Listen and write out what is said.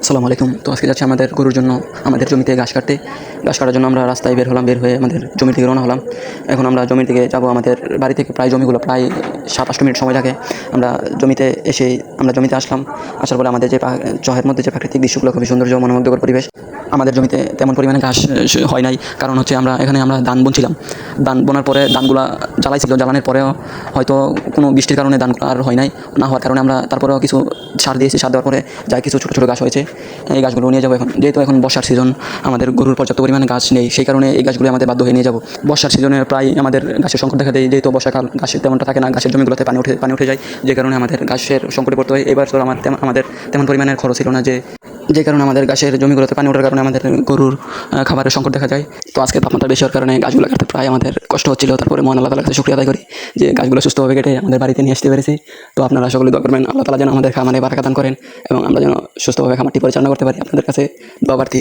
আসসালামু আলাইকুম। তো আজকে যাচ্ছি আমাদের গরুর জন্য আমাদের জমিতে ঘাস কাটতে। ঘাস কাটার জন্য আমরা রাস্তায় বের হলাম, বের হয়ে আমাদের জমির দিকে রওনা হলাম। এখন আমরা জমির দিকে যাব। আমাদের বাড়ি থেকে জমিগুলো প্রায় 7-8 মিনিট সময় লাগে। আমরা জমিতে আসলাম। আসার পরে আমাদের চহের মধ্যে যে প্রাকৃতিক দৃশ্যগুলো খুবই সৌন্দর্য, মনোমুগ্ধকর পরিবেশ। আমাদের জমিতে তেমন পরিমাণে ঘাস হয় নাই, কারণ হচ্ছে আমরা এখানে ধান বুনছিলাম। ধান বোনার পরে ধানগুলা জ্বালানোর পরেও হয়তো কোনো বৃষ্টির কারণে ধান আর হয় নাই। না হওয়ার কারণে আমরা তারপরেও কিছু সার দিয়েছি। সার দেওয়ার পরে যা কিছু ছোটো ছোটো গাছ হয়েছে, এই গাছগুলো নিয়ে যাবো। যেহেতু এখন বর্ষার সিজন, আমাদের গরুর পর্যাপ্ত পরিমাণে ঘাস নেই, সেই কারণে এই গাছগুলো আমাদের বাধ্য হয়ে নিয়ে যাবো। বর্ষার সিজনে প্রায় আমাদের ঘাসের সংকট দেখা দেয়, যেহেতু বর্ষাকাল ঘাসের তেমনটা থাকে না, ঘাসের জমিগুলোতে পানি উঠে যায়, যে কারণে আমাদের ঘাসের সংকটে পড়তে হয়। এবার তো আমাদের তেমন পরিমাণের খরচ ছিল না, যে কারণে আমাদের ঘাসের জমিগুলোতে পানি ওঠার কারণে আমাদের গরুর খাবারের সংকট দেখা যায়। তো আজকে তাপমাত্রা বেশি হওয়ার কারণে গাছগুলো কাটতে প্রায় আমাদের কষ্ট হচ্ছিল। তারপরে মহান আল্লাহ তাআলার কাছে শুকরিয়া আদায় করি যে গাছগুলো সুস্থভাবে কেটে আমাদের বাড়িতে নিয়ে আসতে পেরেছি। তো আপনারা সকলে দোয়া করবেন, আল্লাহ তাআলা যেন আমাদের খামারে বারাকা দান করেন এবং আমরা যেন সুস্থভাবে খামারটি পরিচালনা করতে পারি। আপনাদের কাছে দোয়া প্রার্থী।